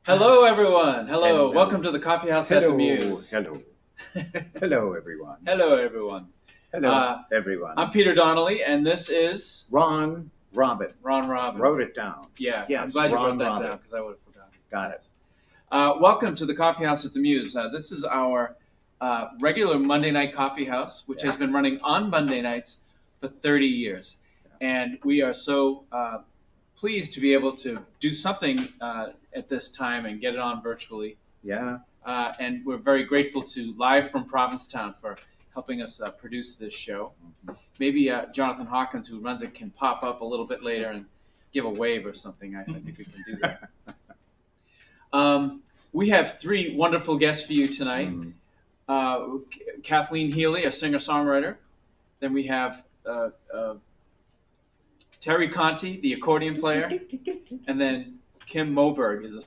Hello, everyone. Hello. Hello. Welcome to the Coffeehouse at the Mews. Hello. Hello, everyone. Hello, everyone. Hello, everyone. I'm Peter Donnelly, and this is Ron Robin. Ron Robin. Wrote it down. Yeah, Yes, I'm glad you Ron wrote that Robin. down because I would have forgotten. Got it. Welcome to the Coffeehouse at the Mews. This is our regular Monday night coffee house, which has been running on Monday nights for 30 years. And we are so pleased to be able to do something at this time and get it on virtually. Yeah. And we're very grateful to Live from Provincetown for helping us produce this show. Maybe Jonathan Hawkins, who runs it, can pop up a little bit later and give a wave or something. I think we can do that. We have three wonderful guests for you tonight. Kathleen Healey, a singer-songwriter. Then we have Terri Conti, the accordion player. And then Kim Moberg is a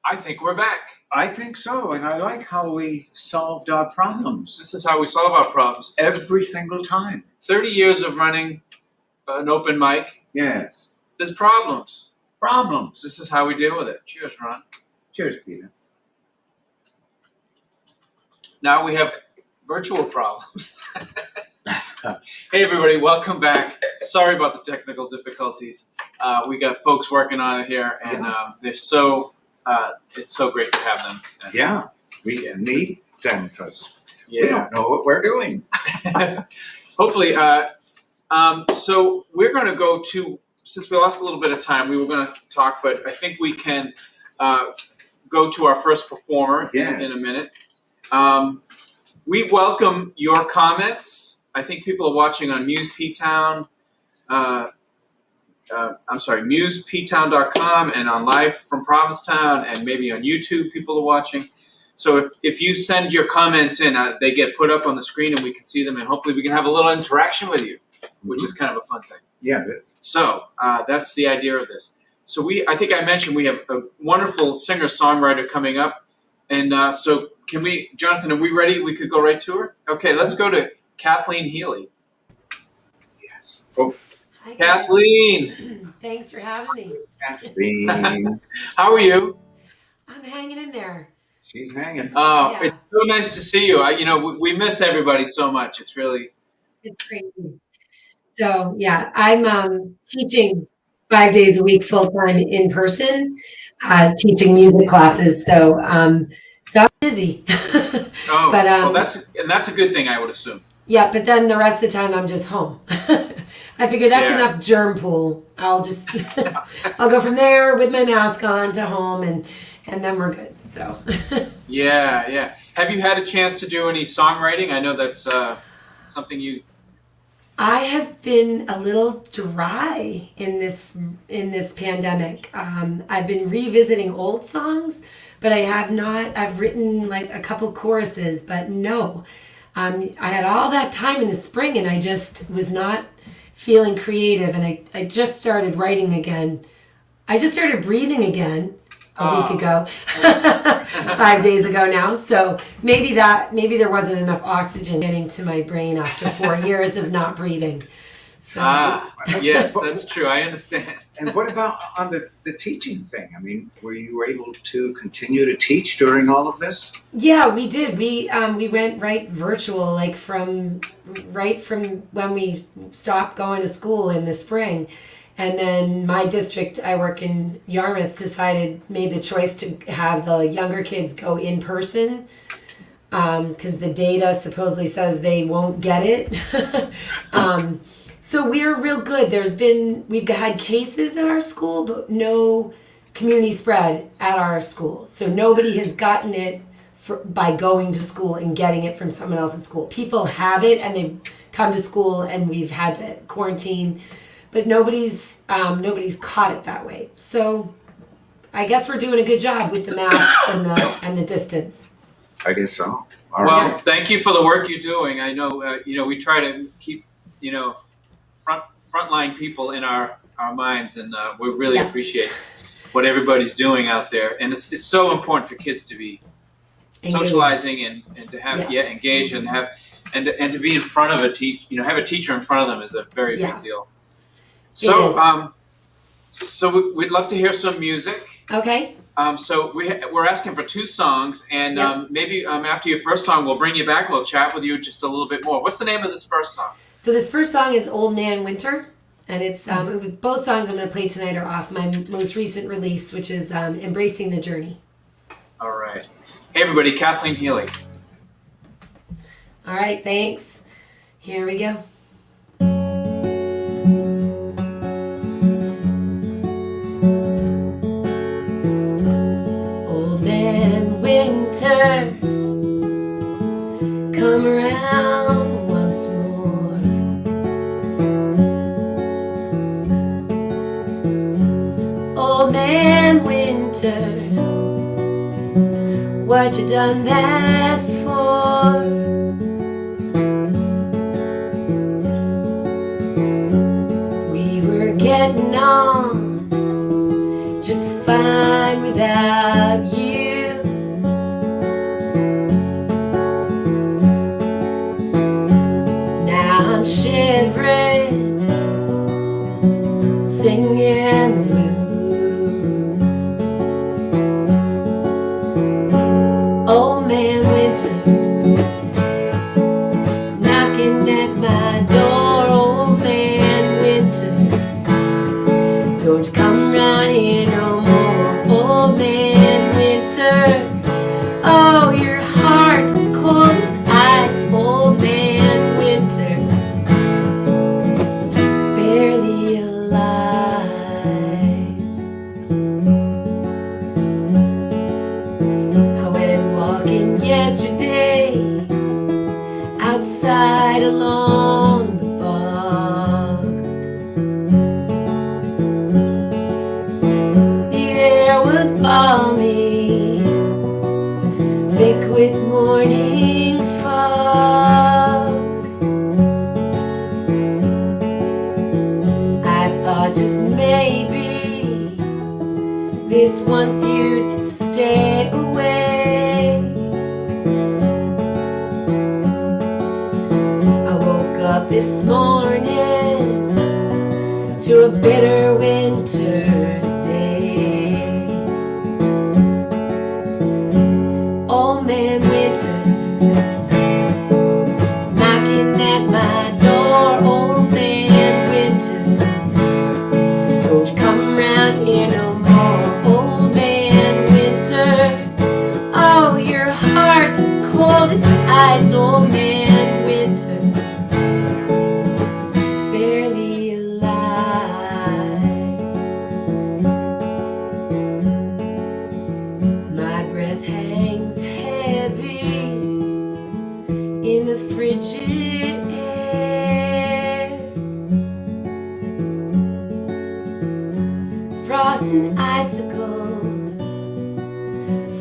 I think we're back. I think so, and I like how we solved our problems This is how we solve our problems. every single time. 30 years of running an open mic. Yes. There's problems. Problems. This is how we deal with it. Cheers, Ron. Cheers, Peter. Now we have virtual problems. Hey, everybody, welcome back. Sorry about the technical difficulties. We got folks working on it here, and they're so, it's so great to have them. Yeah, we need them because we Yeah. don't know what we're doing. Hopefully, so we're going to go to, since we lost a little bit of time, we were going to talk, but I think we can go to our first performer in a minute. We welcome your comments. I think people are watching on Mews P-Town, MewsPtown.com, and on live from Provincetown, and maybe on YouTube people are watching. So if you send your comments in, they get put up on the screen and we can see them, and hopefully we can have a little interaction with you, which is kind of a fun thing. Yeah, it is. So that's the idea of this. So I think I mentioned we have a wonderful singer-songwriter coming up. And so can we, Jonathan, are we ready? We could go right to her? Okay, let's go to Kathleen Healey. Yes. Oh, Hi, guys. Kathleen. Thanks for having me. Kathleen. How are you? I'm hanging in there. She's hanging. Oh, Yeah. It's so nice to see you. We miss everybody so much. It's really... It's crazy. So yeah, I'm teaching 5 days a week full time in person, teaching music classes. So I'm busy. Oh, But, well, that's a good thing, I would assume. Yeah, but then the rest of the time I'm just home. I figure that's enough germ pool. I'll just I'll go from there with my mask on to home, and then we're good. So Yeah. Have you had a chance to do any songwriting? I know that's something you... I have been a little dry in this pandemic. I've been revisiting old songs, but I have not. I've written like a couple choruses, but no. I had all that time in the spring, and I just was not feeling creative, and I just started writing again. I just started breathing again a week ago, 5 days ago now. So maybe there wasn't enough oxygen getting to my brain after 4 years of not breathing. So yes, that's true. I understand. And what about on the teaching thing? I mean, were you able to continue to teach during all of this? yeah, we did. We went right virtual, like from when we stopped going to school in the spring. And then my district, I work in Yarmouth, made the choice to have the younger kids go in person because the data supposedly says they won't get it. So we're real good. We've had cases at our school, but no community spread at our school. So nobody has gotten it by going to school and getting it from someone else at school. People have it and they've come to school and we've had to quarantine. But nobody's caught it that way. So I guess we're doing a good job with the masks and the distance. I guess so. Well, All right. thank you for the work you're doing. I know we try to keep frontline people in our minds, and we really appreciate what everybody's doing out there. And it's so important for kids to be Engaged. Socializing and to have engaged and have and to be in front of a have a teacher in front of them is a very big deal. So so we'd love to hear some music. Okay. So we're asking for 2 songs, and maybe after your first song, we'll bring you back. We'll chat with you just a little bit more. What's the name of this first song? So this first song is Old Man Winter, and it's both songs I'm going to play tonight are off my most recent release, which is Embracing the Journey. All right. Hey, everybody, Kathleen Healey. All right, thanks. Here we go. Old Man Winter, come around once more. Old Man Winter, what you done that for? We were getting on just fine without you. Now I'm shivering, singing the blues. Old man winter knocking at my door. Old man winter, don't you come round here no more. Old man winter, oh, your heart's as cold as ice. Old man winter, barely alive. I went walking yesterday outside along the bog. The air was balmy, thick with morning fog. I thought just maybe this once you'd stay away. I woke up this morning to a bitter winter's day. Old man winter knocking at my door. Old man winter, don't you come round here no more. Old man winter, oh, your heart's as cold as ice. Old man winter, barely alive. My breath hangs heavy in the frigid air. Frost and icicles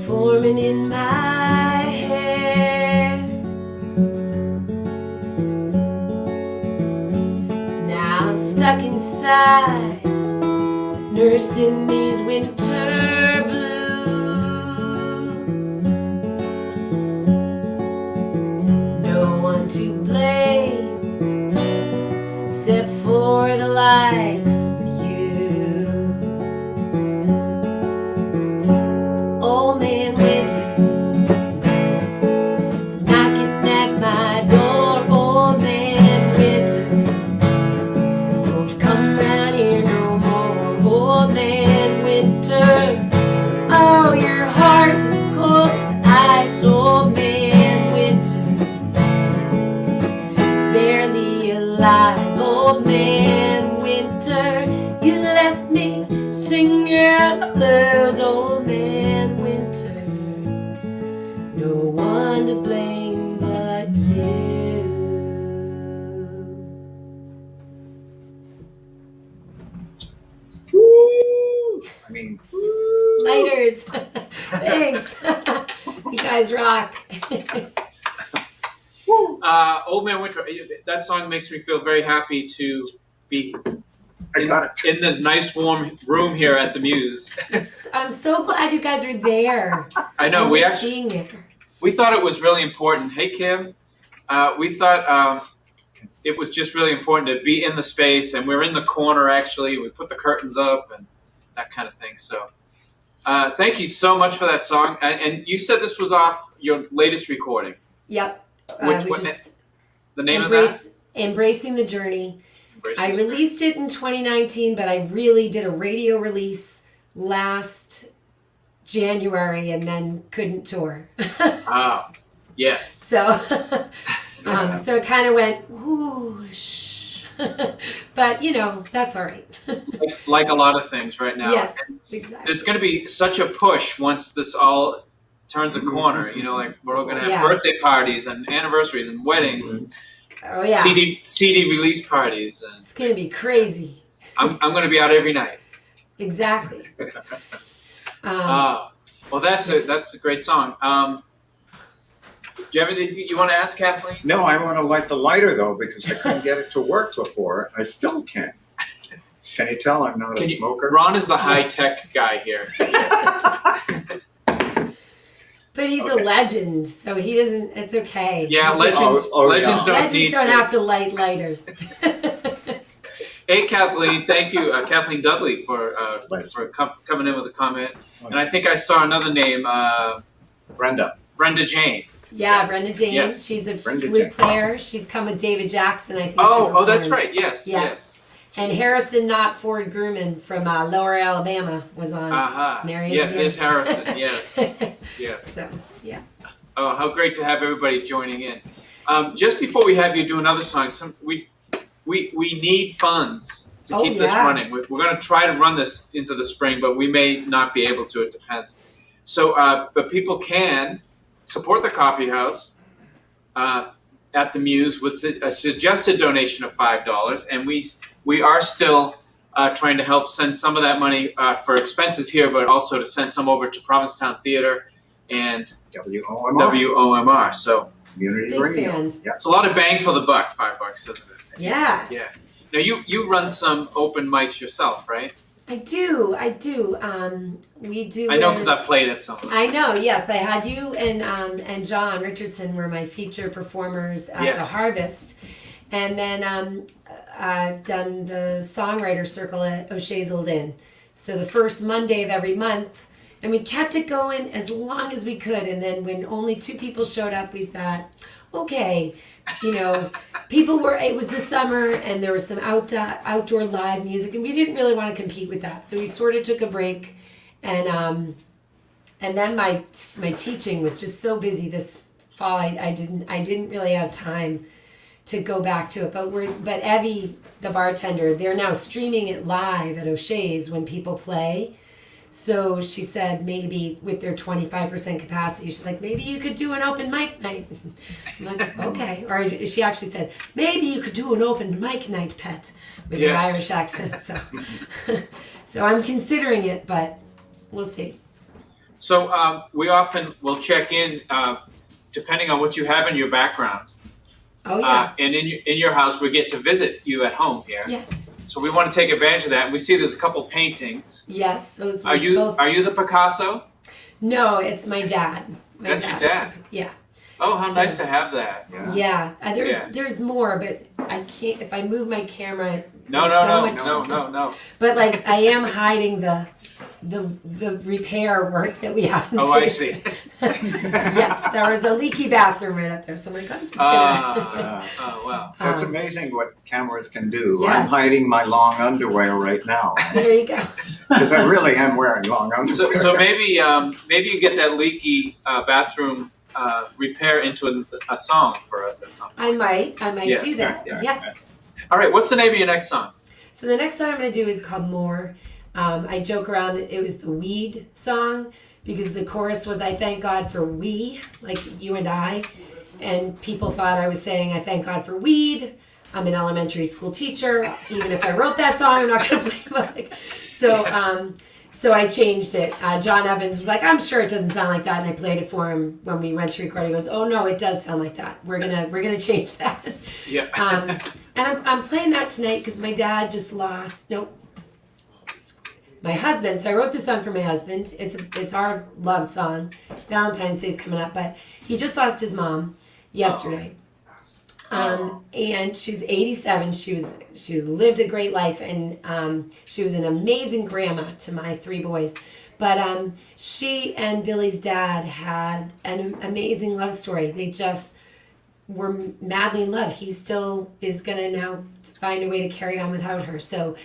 forming in my hair. Now I'm stuck inside, nursing these winter blues. No one to blame except for the likes of you. Old man winter knocking at my door. Old man winter, don't you come round here no more. Old man winter, oh, your heart's as cold as ice. Old man winter, barely alive. Old man winter, you left me singing the blues. Old man winter, no one to blame but you. I mean, Lighters. Thanks. You guys rock. Old Man Winter, that song makes me feel very happy to be I got it. in this nice warm room here at the Mews. I'm so glad you guys are there. I know, I we miss actually, seeing it. we thought it was really important. Hey, Kim, we thought it was just really important to be in the space, and we're in the corner, actually. We put the curtains up and that kind of thing. So thank you so much for that song. And you said this was off your latest recording. Yep. Which is the name of that? Embracing the Journey. Embracing I released it in 2019, but I really did a radio release last January and then couldn't tour. Oh, yes. So, so it kind of went whoosh. But, you know, that's all right. Like a lot of things right now. Yes, And exactly. there's going to be such a push once this all turns a corner. You know, like we're all going to have Yeah. birthday parties and anniversaries and weddings and Oh, yeah. CD release parties. And It's going to be crazy. I'm going to be out every night. Exactly. Well, that's a great song. Do you have anything you want to ask Kathleen? No, I want to light the lighter though because I couldn't get it to work before. I still can. Can you tell I'm not a smoker? Ron is the high-tech guy here. But he's a legend, so he doesn't. It's okay. Yeah, He just- legends don't legends need don't to. have to light lighters. Hey, Kathleen, thank you, Kathleen Dudley, for coming in with a comment. And I think I saw another name, Brenda. Brenda Jane. Yeah, Brenda James. Yes. She's a Brenda flute Jane. player. She's come with David Jackson, I think. Oh, that's performed. right. Yes, Yeah. yes. And Harrison, not Ford Grumman from Lower Alabama, was on. Aha. Mary Yes, Isabel. is Harrison. Yes, yes. So, yeah. Oh, how great to have everybody joining in. Just before we have you do another song, we need funds to keep this running. We're going to try to run this into the spring, but we may not be able to. It depends. So, but people can support the Coffee House at the Mews with a suggested donation of $5, and we are still trying to help send some of that money for expenses here, but also to send some over to Provincetown Theater and WOMR. So Community Big radio. fan. Yeah. it's a lot of bang for the buck, $5, isn't it? Yeah. Yeah. Now you run some open mics yourself, right? I do. We do. I know because I've played at some of them. I know. Yes, I had you and John Richardson were my feature performers at Yes. the Harvest, and then I've done the songwriter circle at O'Shea's Old Inn. So the first Monday of every month, and we kept it going as long as we could. And then when only 2 people showed up, we thought, okay, it was the summer and there was some outdoor live music, and we didn't really want to compete with that. So we sort of took a break, and then my teaching was just so busy this fall. I didn't really have time to go back to it. But Evie, the bartender, they're now streaming it live at O'Shea's when people play. So she said maybe with their 25% capacity, she's like, maybe you could do an open mic night. I'm like, okay. Or she actually said, maybe you could do an open mic night, Pet, with your Yes. Irish accent. So, so I'm considering it, but we'll see. So we often will check in depending on what you have in your background. Oh yeah. And in your house, we get to visit you at home here. Yes. So we want to take advantage of that. And we see there's a couple paintings. Yes. Those were Are you both. the Picasso? No, it's my dad. That's your dad? Yeah. Oh, how So- nice to have that. Yeah. Yeah. There's more, but I can't. If I move my camera. No, there's so much- no. But like I am hiding the repair work that we haven't Oh, I finished. see. Yes, there was a leaky bathroom right up there, so I'm like, I'm just gonna. Oh, wow. It's amazing what cameras can do. Yes. I'm hiding my long underwear right now There you go. because I really am wearing long underwear. So maybe you get that leaky bathroom repair into a song for us at some point. I might Yes, do that. yeah, Yes. All right, what's the name of your next song? So the next song I'm gonna do is called More. I joke around that it was the weed song because the chorus was I thank God for we, like you and I. And people thought I was saying I thank God for weed. I'm an elementary school teacher. Even if I wrote that song, I'm not gonna play it. So I changed it. John Evans was like, I'm sure it doesn't sound like that, and I played it for him when we went to record. He goes, oh no, it does sound like that. We're gonna change that. Yeah. And I'm playing that tonight because my dad just lost. My husband. So I wrote this song for my husband. It's our love song. Valentine's Day's coming up, but he just lost his mom yesterday. And she's 87. She lived a great life, and she was an amazing grandma to my 3 boys. But she and Billy's dad had an amazing love story. They just were madly in love. He still is gonna now find a way to carry on without her. So,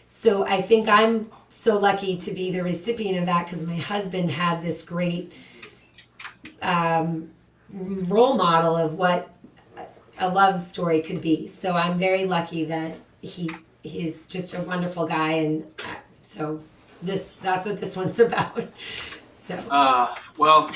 so I think I'm so lucky to be the recipient of that because my husband had this great role model of what a love story could be. So I'm very lucky that he's just a wonderful guy, and so that's what this one's about. So. We're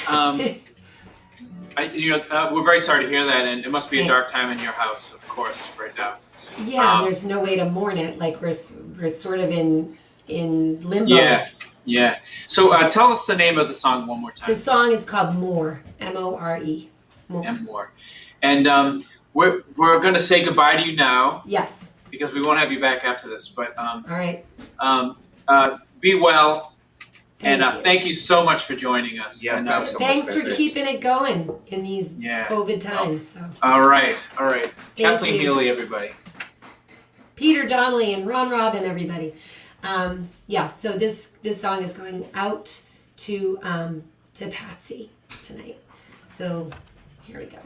very sorry to hear that, and it must be a dark time in your house, of course, right now. Yeah, and there's no way to mourn it. Like we're sort of in limbo. Yeah. So tell us the name of the song one more time. The song is called More, M-O-R-E. More. And more. And we're going to say goodbye to you now. Yes. because we won't have you back after this. But All right. be well, and Thank you. thank you so much for joining us. Yeah, And, thanks so much. Thanks for keeping it going in these Yeah. COVID times. So. all right. Kathleen you. Healey, everybody. Peter Donnelly and Ron Robin, everybody. So this song is going out to Patsy tonight. So here we go.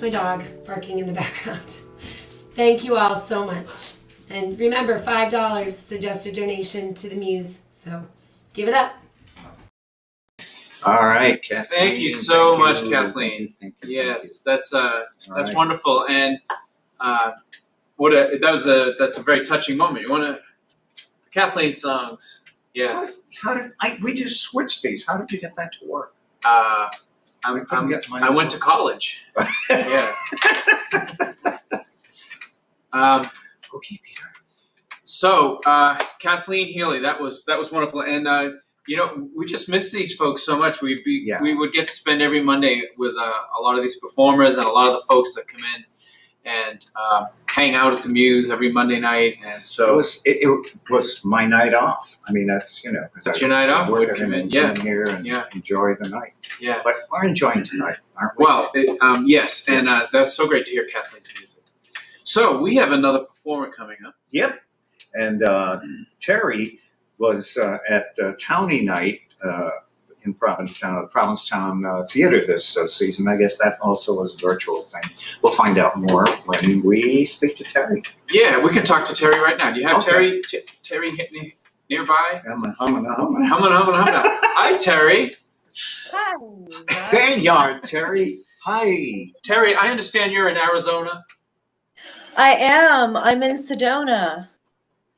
my dog barking in the background. Thank you all so much. And remember, $5 suggested donation to the Mews. So give it up. All right, Kathleen. Thank you so much, you. Kathleen. Thank you. Yes, that's right. wonderful, and that's a very touching moment. You want to Kathleen songs? Yes. How did we just switched these? How did you get that to work? I went to to college. Yeah. Okay, Peter. So Kathleen Healey, that was wonderful, and we just miss these folks so much. We would get to spend every Monday with a lot of these performers and a lot of the folks that come in and hang out at the Mews every Monday night. And so it was my night off. I mean, that's that's your night off. We're Would come in, here and enjoy the night. Yeah. But we're enjoying tonight, aren't we? Well, yes, and that's so great to hear Kathleen's music. So we have another performer coming up. Yep. And Terri was at Townie Night in Provincetown, Theater this season. I guess that also was a virtual thing. We'll find out more when we speak to Terri. Yeah, we can talk to Terri right now. Do you have Okay. Terri nearby? Humming. Hi, Terri. Hi. There you are, Terri. Hi. Terri, I understand you're in Arizona. I am. I'm in Sedona.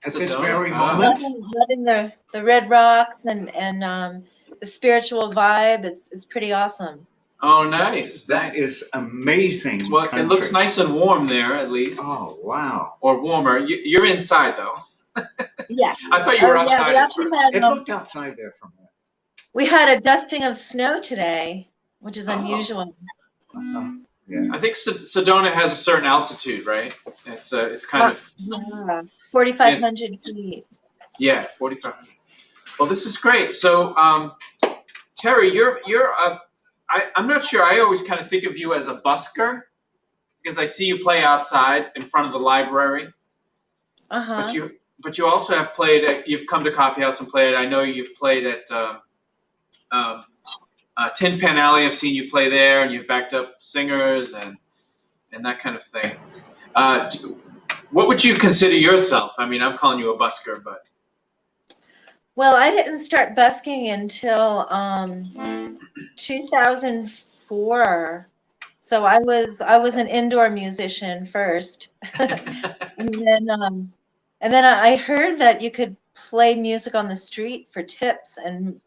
At this Sedona? very Ah. moment? Loving the red rocks and the spiritual vibe. It's pretty awesome. Oh, nice. That nice. is amazing. Well, country. it looks nice and warm there, at least. Oh, wow. Or warmer. You're inside, though. Yeah. I thought you were Yeah, outside we at actually first. had It looked outside there from there. we had a dusting of snow today, which is Oh. unusual. Yeah. I think Sedona has a certain altitude, right? It's kind of, Yeah, 4,500 feet. yeah, 4,500. Well, this is great. So, Terri, I'm not sure. I always kind of think of you as a busker because I see you play outside in front of the library. Uh-huh. But you also have played. You've come to Coffeehouse and played. I know you've played at Tin Pan Alley. I've seen you play there, and you've backed up singers and that kind of thing. What would you consider yourself? I mean, I'm calling you a busker, but Well, I didn't start busking until 2004. So I was an indoor musician first. And then I heard that you could play music on the street for tips, and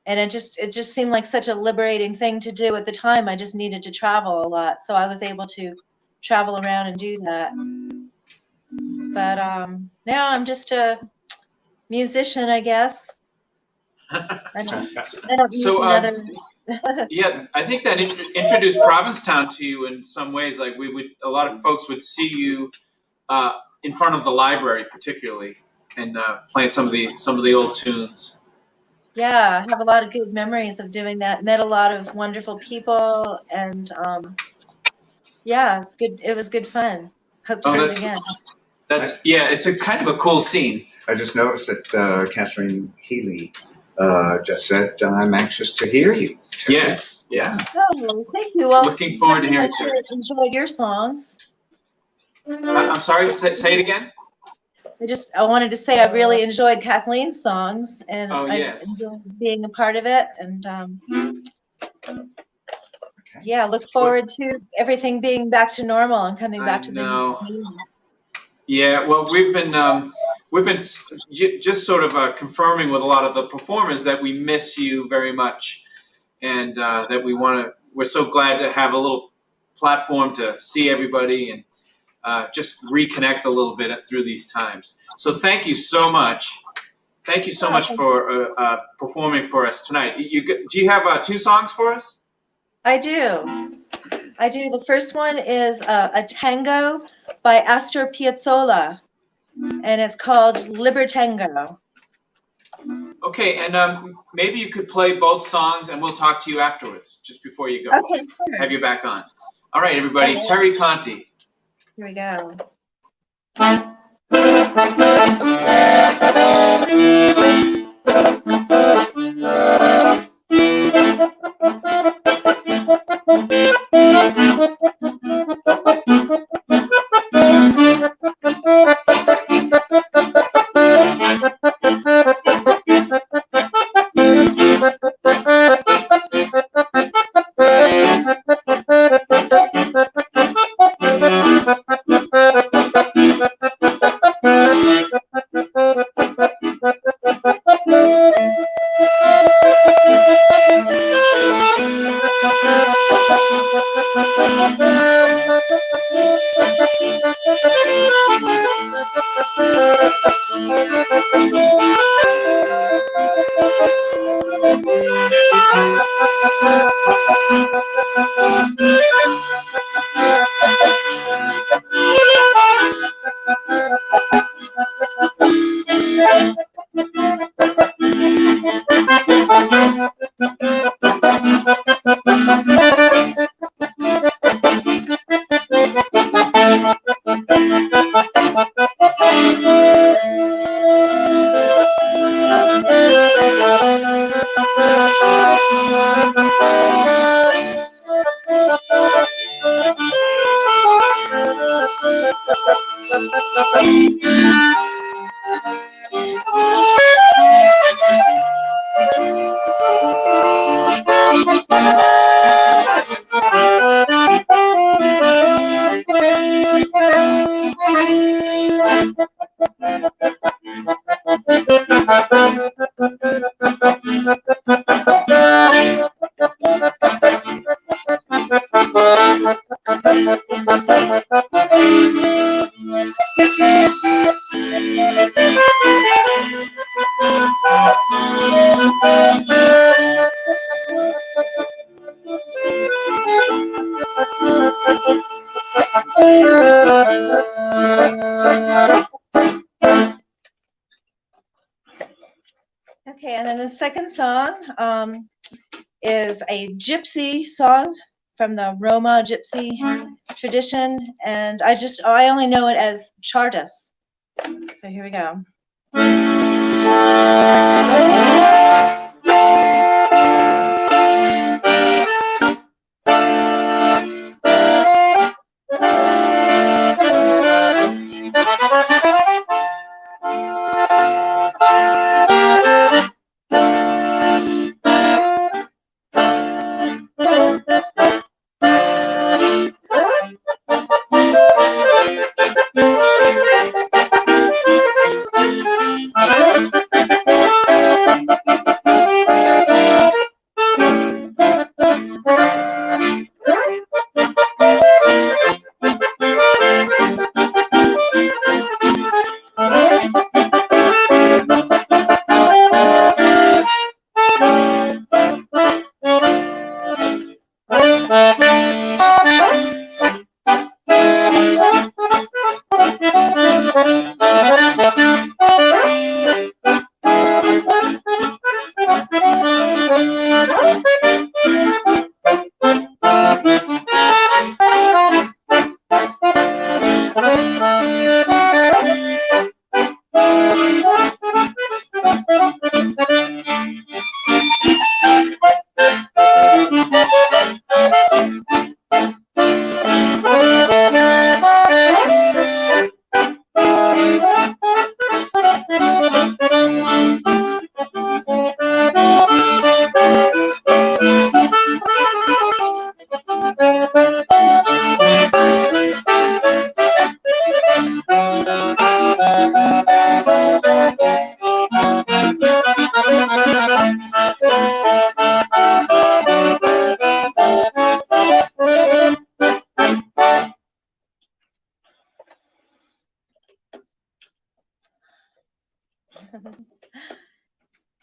it just seemed like such a liberating thing to do at the time. I just needed to travel a lot, so I was able to travel around and do that. But now I'm just a musician, I guess. I don't need So, another. yeah, I think that introduced Provincetown to you in some ways. Like a lot of folks would see you in front of the library, particularly, and playing some of the old tunes. Yeah, I have a lot of good memories of doing that. Met a lot of wonderful people, and yeah, good. It was good fun. Hope to do it again. It's a kind of a cool scene. I just noticed that Kathleen Healey just said, I'm anxious to hear you. Yes. Oh, thank you. Well, Looking forward to hearing I enjoyed your songs. I'm sorry. Say it again. I wanted to say I really enjoyed Kathleen's songs, and Oh, I yes. enjoyed being a part of it. And Okay. yeah, look forward to everything being back to normal and coming back to the Mews. Yeah. Well, we've been just sort of confirming with a lot of the performers that we miss you very much, and that we're so glad to have a little platform to see everybody and just reconnect a little bit through these times. So thank you so much. Thank you so much for performing for us tonight. Do you have 2 songs for us? I do. The first one is a tango by Astor Piazzolla, and it's called Libertango. Okay, and maybe you could play both songs, and we'll talk to you afterwards, just before you go. Okay, sure. Have you back on. All right, everybody. Okay. Terri Conti. Here we go. Okay, and then the second song is a gypsy song from the Roma gypsy tradition, and I only know it as Chardas. So here we go.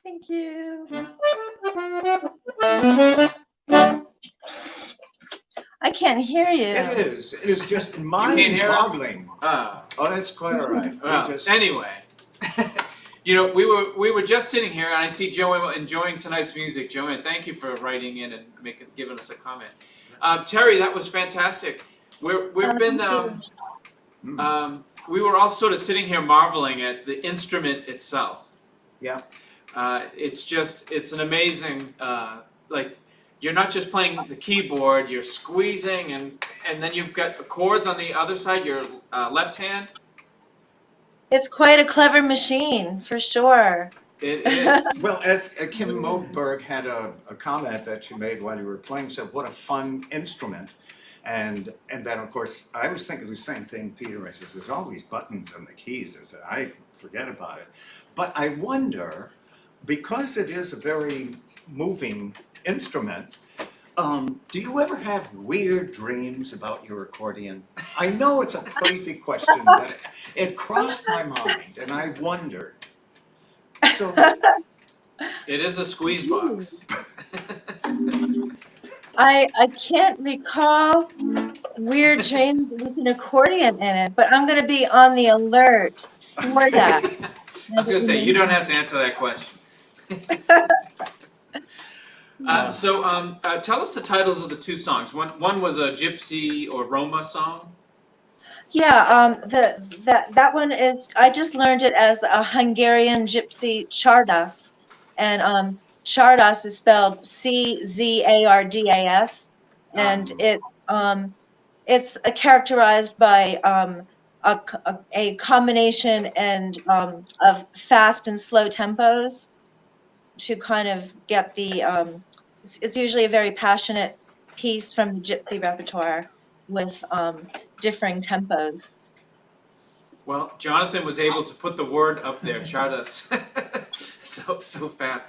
Thank you. I can't hear you. It is just can't hear us? mind-boggling. Oh, that's quite all right. Well, anyway, you know, we were just sitting here, and I see Joanne enjoying tonight's music. Joanne, thank you for writing in and giving us a comment. Terry, that was fantastic. We were all sort of sitting here marveling at the instrument itself. Yeah. It's an amazing, like, you're not just playing the keyboard, you're squeezing, and then you've got the chords on the other side, your left hand. It's quite a clever machine, for sure. It is. Well, as Kim Moberg had a comment that she made while you were playing, said, what a fun instrument. And then, of course, I was thinking the same thing, Peter. I says, there's always buttons on the keys. I said, I forget about it. But I wonder, because it is a very moving instrument, do you ever have weird dreams about your accordion? I know it's a crazy question, but it crossed my mind, and I wondered. So It is a squeeze box. I can't recall weird dreams with an accordion in it, but I'm going to be on the alert for that. I was going to say, you don't have to answer that question. Tell us the titles of the two songs. One was a gypsy or Roma song. Yeah, that one is, I just learned it as a Hungarian gypsy Chardas, and Chardas is spelled Czardas, and it's characterized by a combination of fast and slow tempos to kind of get the it's usually a very passionate piece from the gypsy repertoire with differing tempos. Well, Jonathan was able to put the word up there, Chardas, so fast.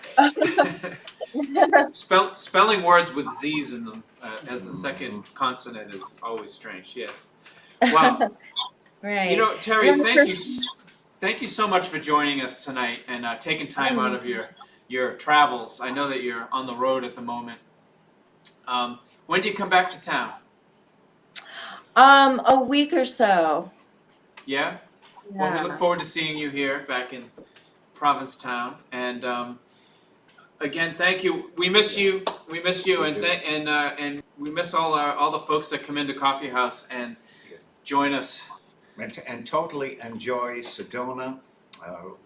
Spelling words with Z's in them as the second consonant is always strange. Yes. Wow. Right. You know, Terri, thank you so much for joining us tonight and taking time out of your travels. I know that you're on the road at the moment. When do you come back to town? A week or so. Yeah? Well, we Yeah. look forward to seeing you here back in Provincetown. And again, thank you. We miss you. We miss you, We and do. and we miss all the folks that come into Coffeehouse and join us. And totally enjoy Sedona.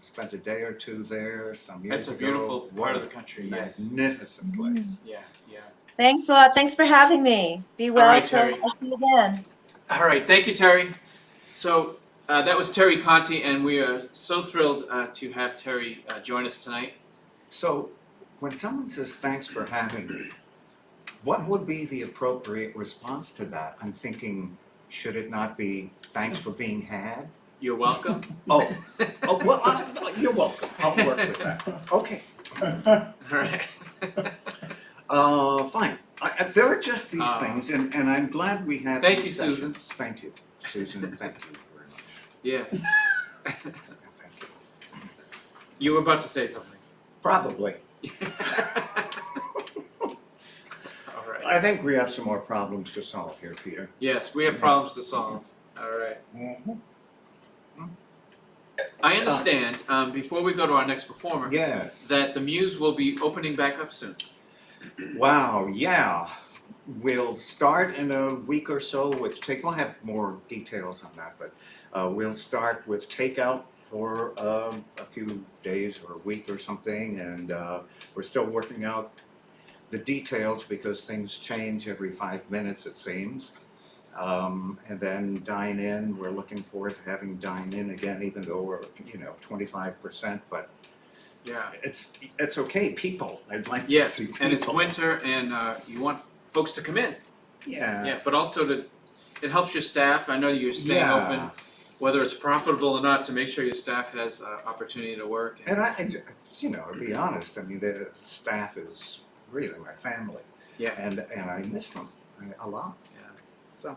Spent a day or two there some years It's a ago. beautiful part What of the country. Yes. magnificent place. Yeah. Yeah. Thanks a lot. Thanks for having me. Be well right, till I Terri. see you again. All right. Thank you, Terri. So that was Terri Conti, and we are so thrilled to have Terri join us tonight. So, when someone says thanks for having me, what would be the appropriate response to that? I'm thinking, should it not be thanks for being had? You're welcome. Oh, well, you're welcome. I'll work with that. Okay. All right. Fine. There are just these Uh, things, and I'm glad we had Thank these you, Susan. sessions. Thank you, Susan. Thank you very much. Yes. Thank you. You were about to say something. Probably. All right. I think we have some more problems to solve here, Peter. Yes, we have problems to solve. All right. I understand, before we go to our next performer, Yes. that the Mews will be opening back up soon. Wow, yeah. We'll start in a week or so with we'll have more details on that, but we'll start with takeout for a few days or a week or something, and we're still working out the details because things change every 5 minutes, it seems. And then dine in, we're looking forward to having dine in again, even though we're 25%, but Yeah. it's okay, people. I'd like to Yes, see people. and it's winter, and you want folks to come in. Yeah, but also it helps your staff. I know you're staying open, whether it's profitable or not, to make sure your staff has opportunity to work. And to be honest, I mean, the staff is really my family. Yeah. And I miss them a lot. Yeah. So.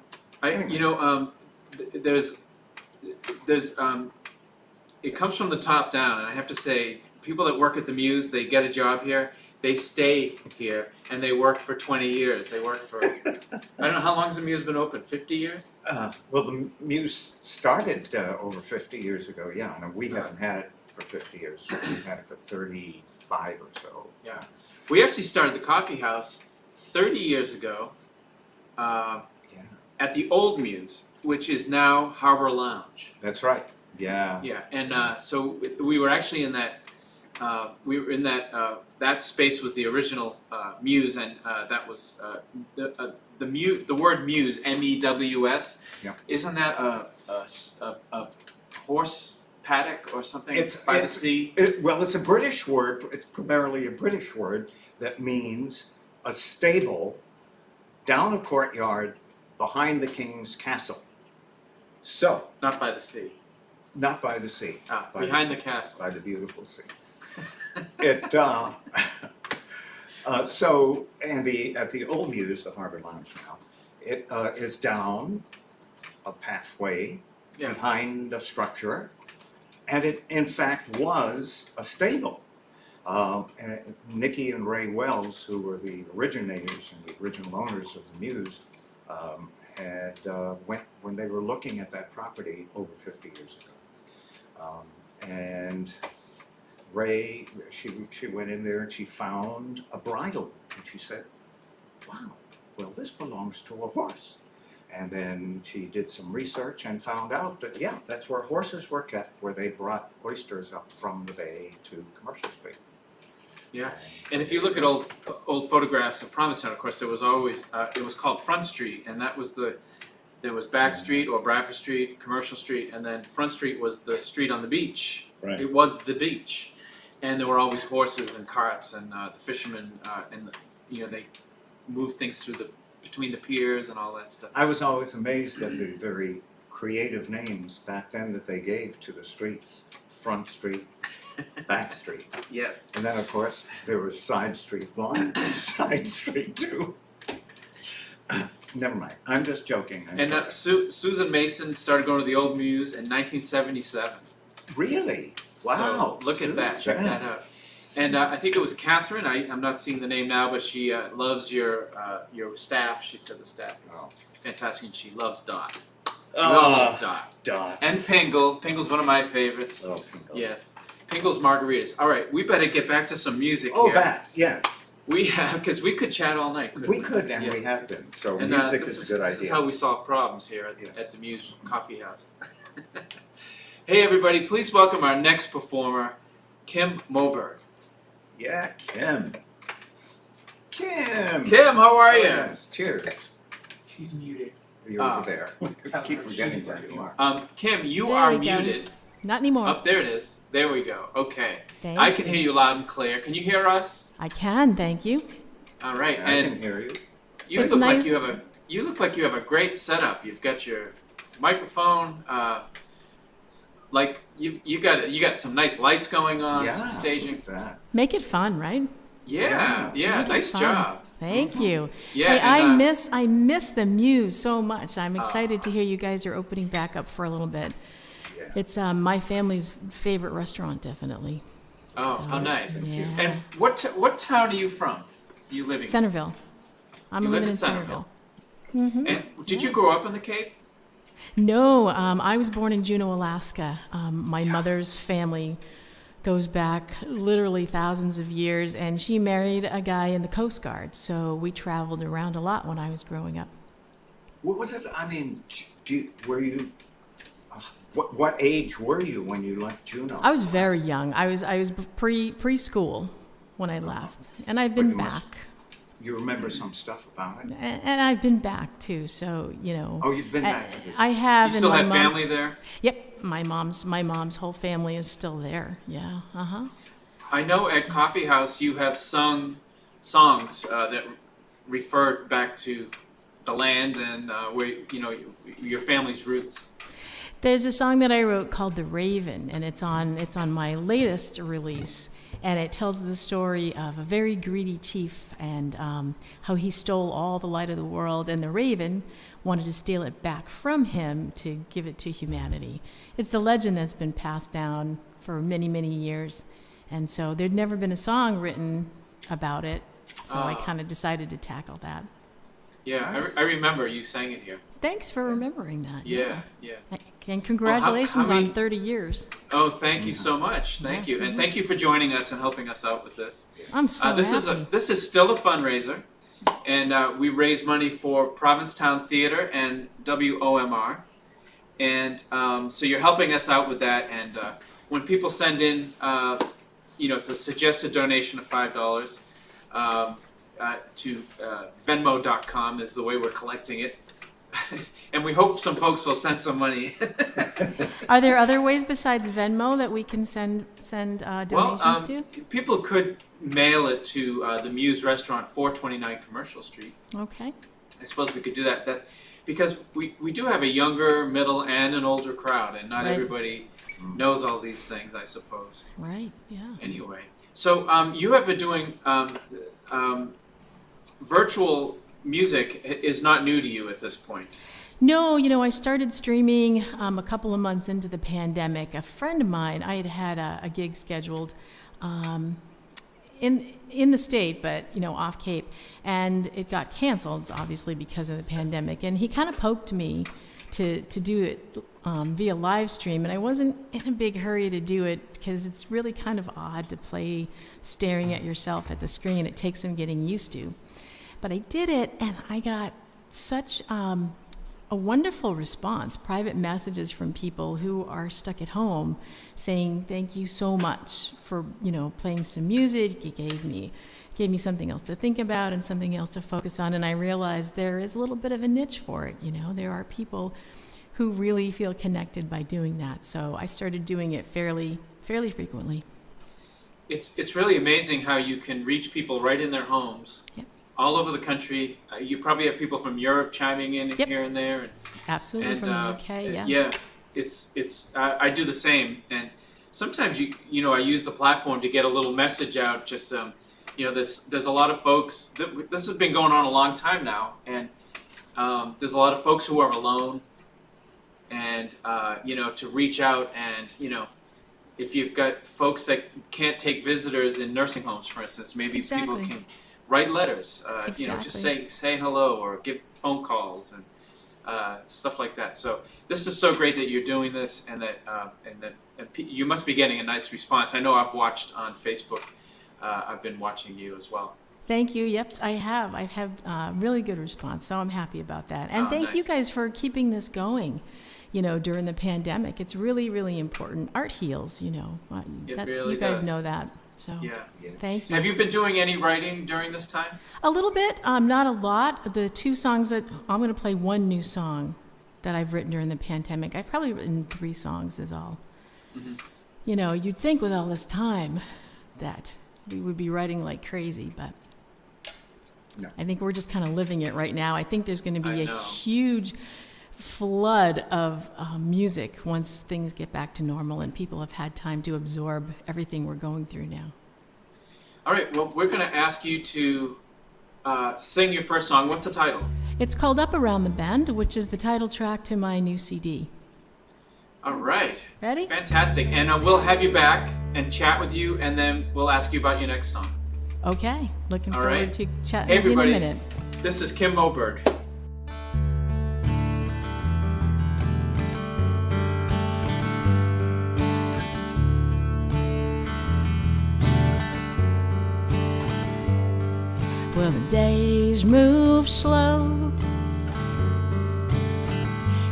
It comes from the top down, and I have to say, people that work at the Mews, they get a job here, they stay here, and they work for 20 years. They work for, I don't know, how long has the Mews been open? 50 years? Well, the Mews started over 50 years ago, yeah, and we haven't had it for 50 years. We've had it for 35 or so. Yeah. We actually started the Coffeehouse 30 years ago at the old Mews, which is now Harbor Lounge. That's right. Yeah. Yeah, and so we were actually in that. That space was the original Mews, and that was the word Mews, MEWS. Yeah. Isn't that a horse paddock or something by the sea? It's a British word. It's primarily a British word that means a stable down a courtyard behind the king's castle. So, Not by the sea. not by the sea. By Behind the sea, castle. by the beautiful sea. It so and at the old Mews, the Harbor Lounge now, it is down a pathway Yeah. behind a structure, and it in fact was a stable. And Nikki and Ray Wells, who were the originators and the original owners of the Mews, had when they were looking at that property over 50 years ago. And Ray, she went in there and she found a bridle, and she said, "Wow, well, this belongs to a horse." And then she did some research and found out that, yeah, that's where horses were kept, where they brought oysters up from the bay to Commercial Street. Yeah, and if you look at old photographs of Provincetown, of course, there was always it was called Front Street, and that was there was Back Street or Bradford Street, Commercial Street, and then Front Street was the street on the beach. Right. It was the beach, and there were always horses and carts, and the fishermen they moved things between the piers and all that stuff. I was always amazed at the very creative names back then that they gave to the streets. Front Street, Back Street. Yes. And then, of course, there was Side Street 1, Side Street 2. Never mind. I'm just joking. I'm sorry. Susan Mason started going to the old Mews in 1977. Really? Wow. So look at that. Check that out. And I think it was Catherine. I'm not seeing the name now, but she loves your staff. She said the staff is fantastic, and she loves Dot. We all love Dot. And Pingle. Pingle's one of my favorites. Oh, Pingle. Yes. Pingle's margaritas. All right, we better get back to some music Oh, here. that, yes. Because we could chat all night. We could, and Yes. we have been. So And, music this is a good This is idea. how we solve problems here at Yes. the Mews Coffeehouse. Hey, everybody, please welcome our next performer, Kim Moberg. Yeah, Kim. Kim! Kim, how are you? Yes, cheers. She's muted. You're over there. I keep forgetting where you are. Kim, you There are we go. muted. Not anymore. Up there it is. There we go. Okay. Thank I can you. hear you loud and clear. Can you hear us? I can, thank you. All right. I And can hear you. you It's look like nice. you look like you have a great setup. You've got your microphone. Like you got some nice lights going on. Yeah, Some staging. look at that. Make it fun, right? Yeah. Yeah. Make it Nice fun. job. Thank you. Yeah. Hey, and, I miss the Mews so much. I'm excited to hear you guys are opening back up for a little bit. Yeah. It's my family's favorite restaurant, definitely. Oh, So, how nice. Yeah. And what town are you from? You living? Centerville. I'm You live living in in Centerville. Centerville. And did you grow up on the Cape? No, I was born in Juneau, Alaska. My mother's family goes back literally thousands of years, and she married a guy in the Coast Guard, so we traveled around a lot when I was growing up. What was it? I mean, were you? What age were you when you left Juneau? I was very young. I was preschool when I left, and I've been But you must- back, You remember some stuff about it? and I've been back too. So you know, Oh, you've been back to visit. I have. You still and have my mom's- family there? Yep, my mom's whole family is still there. Yeah, I know at Coffeehouse you have sung songs that refer back to the land and where your family's roots. There's a song that I wrote called "The Raven," and it's on my latest release, and it tells the story of a very greedy chief and how he stole all the light of the world, and the raven wanted to steal it back from him to give it to humanity. It's a legend that's been passed down for many, many years, and so there'd never been a song written about it, so I kind of decided to tackle that. Yeah, Nice. I remember you sang it here. Thanks for remembering that. Yeah. And congratulations how many- on 30 years. Oh, thank you so much. Thank you, and thank you for joining us and helping us out with this. I'm so This happy. this is still a fundraiser, and we raise money for Provincetown Theater and WOMR, and so you're helping us out with that. And when people send in, it's a suggested donation of $5 to Venmo.com is the way we're collecting it, and we hope some folks will send some money. Are there other ways besides Venmo that we can send donations to? People could mail it to the Mews Restaurant, 429 Commercial Street. Okay. I suppose we could do that. That's because we do have a younger, middle, and an older crowd, and not Right. everybody knows all these things, I suppose. Right. Yeah. Anyway, so you have been doing virtual music is not new to you at this point. No, I started streaming a couple of months into the pandemic. A friend of mine, I had a gig scheduled in the state, but off Cape, and it got canceled obviously because of the pandemic. And he kind of poked me to do it via live stream, and I wasn't in a big hurry to do it because it's really kind of odd to play staring at yourself at the screen. It takes some getting used to. But I did it, and I got such a wonderful response, private messages from people who are stuck at home saying, thank you so much for, playing some music. You gave me something else to think about and something else to focus on. And I realized there is a little bit of a niche for it. There are people who really feel connected by doing that. So I started doing it fairly frequently. It's really amazing how you can reach people right in their homes. Yep. All over the country. You probably have people from Europe chiming in Yep. here and there. And, Absolutely, from the UK, yeah. Yeah, it's I do the same, and sometimes I use the platform to get a little message out. Just there's a lot of folks. This has been going on a long time now, and there's a lot of folks who are alone, and to reach out and if you've got folks that can't take visitors in nursing homes, for instance, maybe people Exactly. can write letters, just Exactly. say hello or give phone calls and stuff like that. So this is so great that you're doing this, and that you must be getting a nice response. I know I've watched on Facebook. I've been watching you as well. Thank you. Yep, I have. I've had really good response, so I'm happy about that. And thank you Nice. guys for keeping this going, during the pandemic. It's really, really important. Art heals, It That's, really you guys does. know that. So Yeah. thank you. Have you been doing any writing during this time? A little bit, not a lot. The 2 songs that I'm going to play, one new song that I've written during the pandemic. I've probably written 3 songs is all. Mhm. You'd think with all this time that we would be writing like crazy, but No. I think we're just kind of living it right now. I think there's going to be I a know. huge flood of music once things get back to normal and people have had time to absorb everything we're going through now. All right. Well, we're going to ask you to sing your first song. What's the title? It's called Up Around the Bend, which is the title track to my new CD. All right. Ready? Fantastic. And we'll have you back and chat with you, and then we'll ask you about your next song. Okay. Looking All forward right. to chatting Hey, with you in a everybody. minute. This is Kim Moberg. Well, the days move slow,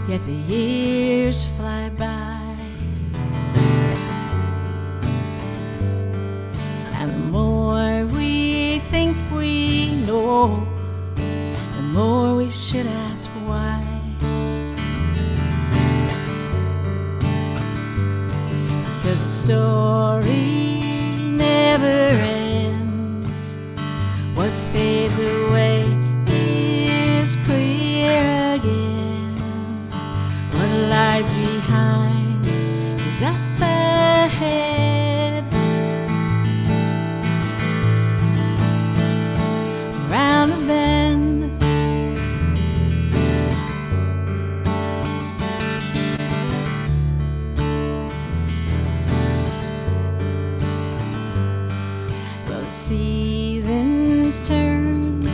yet the years fly by. And the more we think we know, the more we should ask why. 'Cause the story never ends. What fades away is clear again. What lies behind is up ahead. Around the bend, well, the seasons turn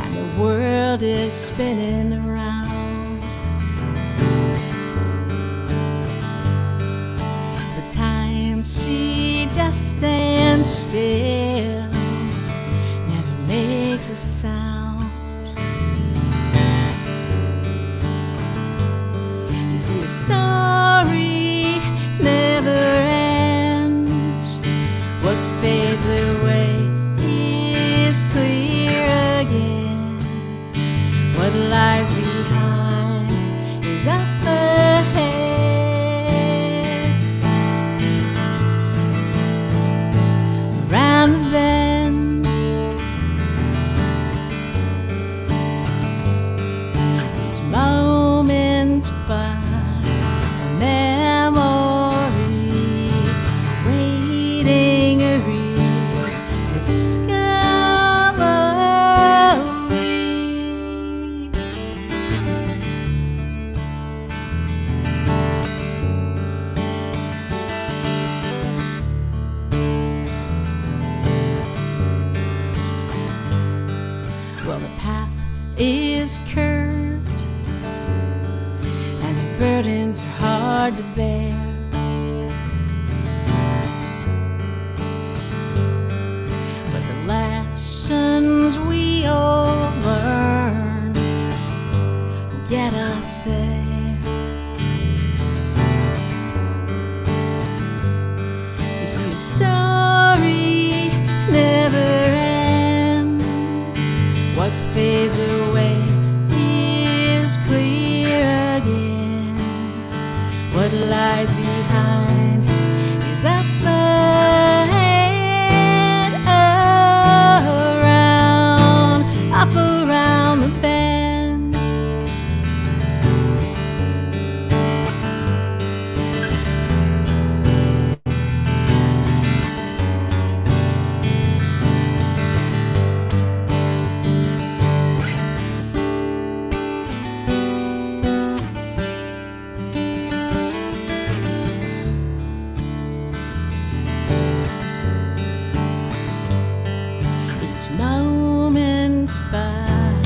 and the world is spinning around. But time, she just stands still, never makes a sound. You see, the story never ends. What fades away is clear again. What lies behind is up ahead. Around the bend, each moment but a memory, waiting a rediscovery. Well, the path is curved and the burdens are hard to bear. But the lessons we all learn will get us there. You see, the story never ends. What fades away is clear again. What lies behind Each moment by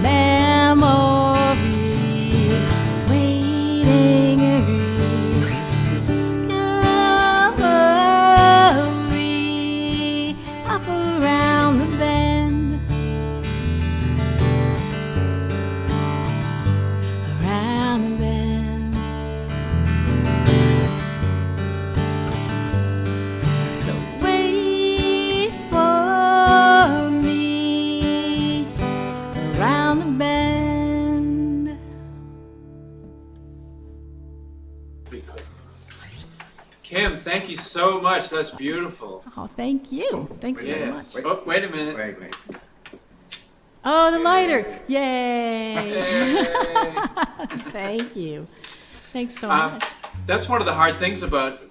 memory, waiting discovery up around the bend, around the bend. So wait for me around the bend. Kim, thank you so much. That's beautiful. Oh, thank you. Thanks very much. Yes. Oh, wait a minute. Wait. Oh, the lighter. Yay. Yay. Thank you. Thanks so much. That's one of the hard things about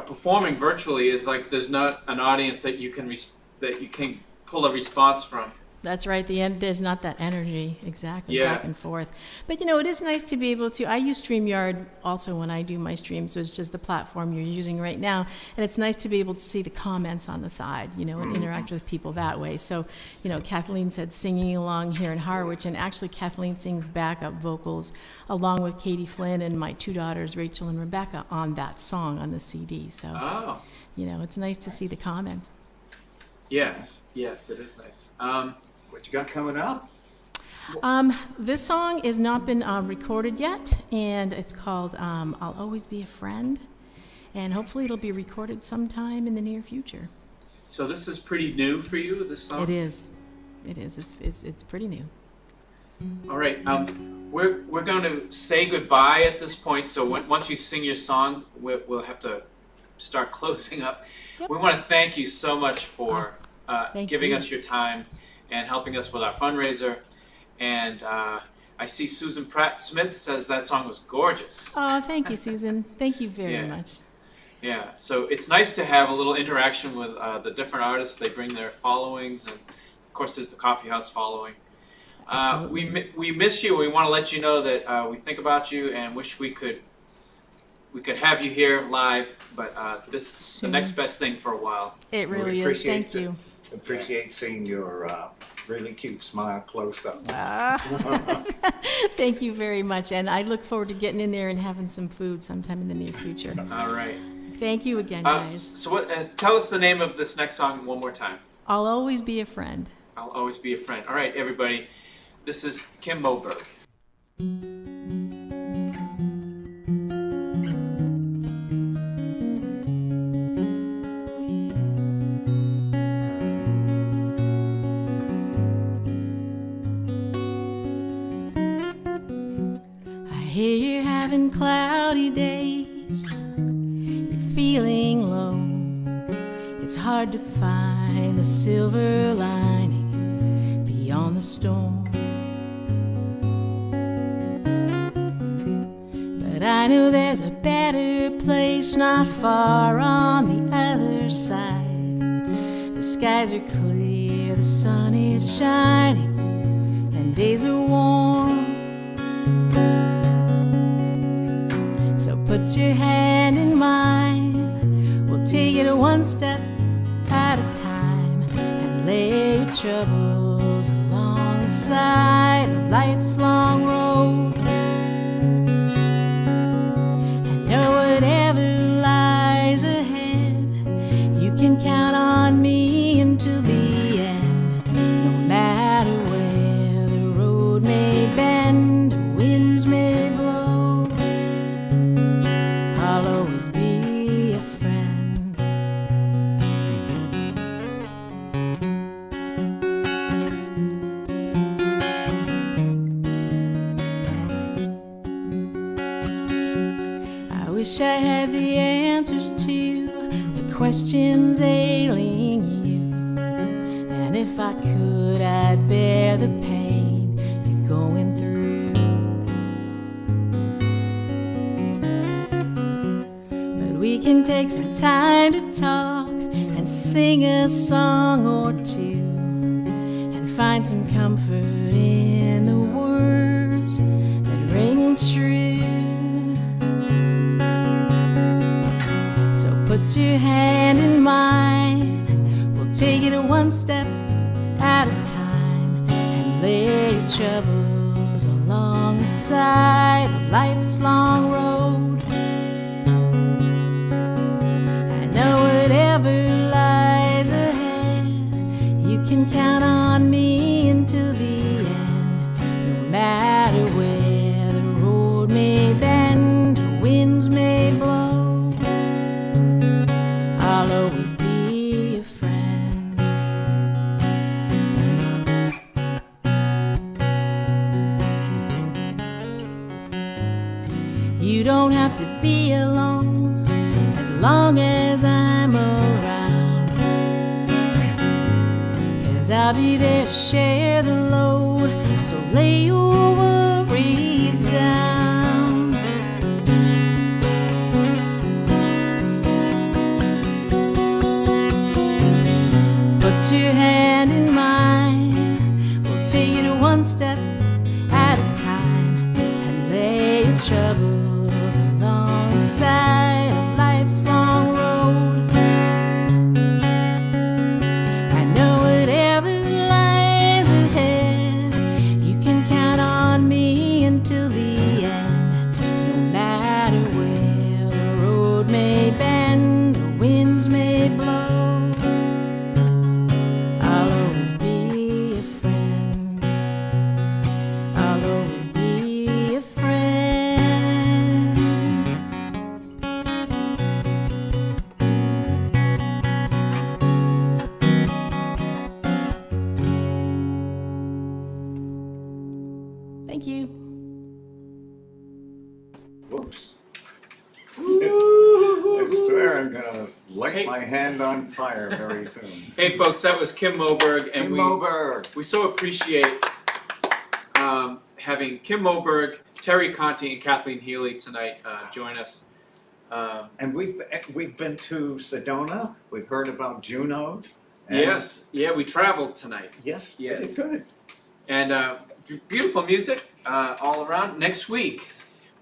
performing virtually is like there's not an audience that you can that you can pull a response from. That's right. The end, there's not that energy exactly Yeah. back and forth. But you know, it is nice to be able to. I use StreamYard also when I do my streams, so it's just the platform you're using right now, and it's nice to be able to see the comments on the side, you know, and interact with people that way. So, you know, Kathleen said singing along here in Harwich, and actually Kathleen sings backup vocals along with Katie Flynn and my two daughters, Rachel and Rebecca, on that song on the CD. So, Oh. you know, it's nice to see the comments. Yes, it is nice. What you got coming up? This song has not been recorded yet, and it's called I'll Always Be a Friend, and hopefully it'll be recorded sometime in the near future. So this is pretty new for you, this song? It is. It's pretty new. All right. We're going to say goodbye at this point. So once you sing your song, we'll have to start closing up. Yep. We want to thank you so much for thank giving you. us your time and helping us with our fundraiser. And I see Susan Pratt Smith says that song was gorgeous. Oh, thank you, Susan. Thank you very Yeah. much. Yeah. So it's nice to have a little interaction with the different artists. They bring their followings, and of course there's the Coffeehouse following. Absolutely. We miss you. We want to let you know that we think about you and wish we could have you here live, but this is the Soon. next best thing for a while. It We really is. appreciate Thank you. Appreciate seeing your really cute smile close up. Thank you very much, and I look forward to getting in there and having some food sometime in the near future. All right. Thank you again, guys. So tell us the name of this next song one more time. I'll always be a friend. I'll always be a friend. All right, everybody. This is Kim Moberg. I hear you're having cloudy days. You're feeling low. It's hard to find the silver lining beyond the storm. But I know there's a better place not far on the other side. The skies are clear, the sun is shining, and days are warm. So put your hand in mine, we'll take it one step at a time, and lay your troubles along the side of life's long road. And know whatever lies ahead, you can count on me until the end. No matter where the road may bend, the winds may blow, I'll always be a friend. I wish I had the answers to the questions ailing you, and if I could, I'd bear the pain you're going through. But we can take some time to talk and sing a song or two, and find some comfort in the words that ring true. So put your hand in mine, we'll take it one step at a time and lay your troubles along the side of life's long road. I know whatever lies ahead, you can count on me until the end. No matter where the road may bend, the winds may blow, I'll always be a friend. You don't have to be alone as long as I'm around, 'cause I'll be there to share the load, so lay your worries down. Put your hand in mine, we'll take it one step at a time and lay your troubles along the side of life's long road. I know whatever lies ahead, you can count on me until the end. No matter where the road may bend, the winds may blow, I'll always be a friend. I'll always be a friend. Thank you. Whoops. I swear I'm gonna light Hey. my hand on fire very soon. Hey, folks, that was Kim Moberg, and Kim Moberg. we so appreciate having Kim Moberg, Terri Conti, and Kathleen Healey tonight join us. And we've been to Sedona. We've heard about Juneau. and- Yes, yeah, we traveled tonight. Yes. Yes. Pretty good. And beautiful music all around. Next week,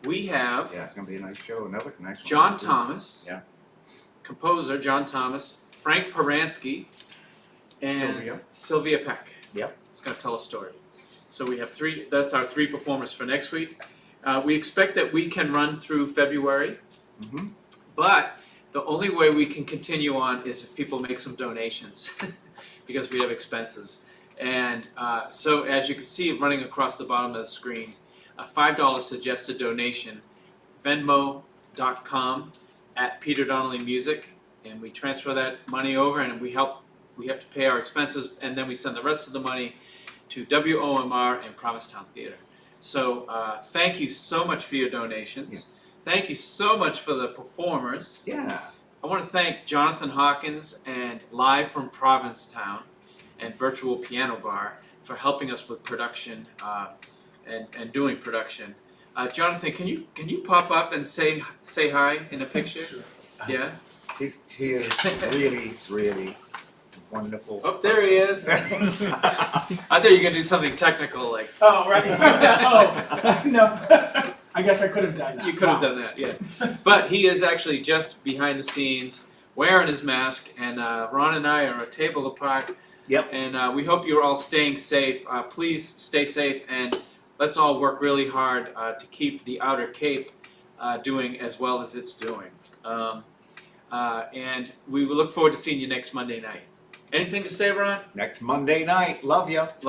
we have Yeah, it's gonna be a nice show. Another nice one. John Thomas, Yeah. composer John Thomas, Frank Paransky, and Sylvia Peck. Yep. It's going to tell a story. So we have three, that's our three performers for next week. We expect that we can run through February, Mm-hmm. but the only way we can continue on is if people make some donations because we have expenses. And so as you can see running across the bottom of the screen, a $5 suggested donation, venmo.com @Peter Donnelly Music, and we transfer that money over and we have to pay our expenses, and then we send the rest of the money to WOMR and Provincetown Theater. So thank you so much for your donations. Thank you so much for the performers. Yeah. I want to thank Jonathan Hawkins and Live from Provincetown and Virtual Piano Bar for helping us with production and doing production. Jonathan, can you pop up and say hi in a picture? Sure. Yeah. He is really wonderful. Oh, there he is. I thought you were gonna do something technical, like Oh, right. Oh, no. I guess I could have done that. you could have done that, yeah. But he is actually just behind the scenes, wearing his mask, and Ron and I are a table apart. Yep. And we hope you're all staying safe. Please stay safe, and let's all work really hard to keep the Outer Cape doing as well as it's doing. And we will look forward to seeing you next Monday night. Anything to say, Ron? Next Monday night. Love ya.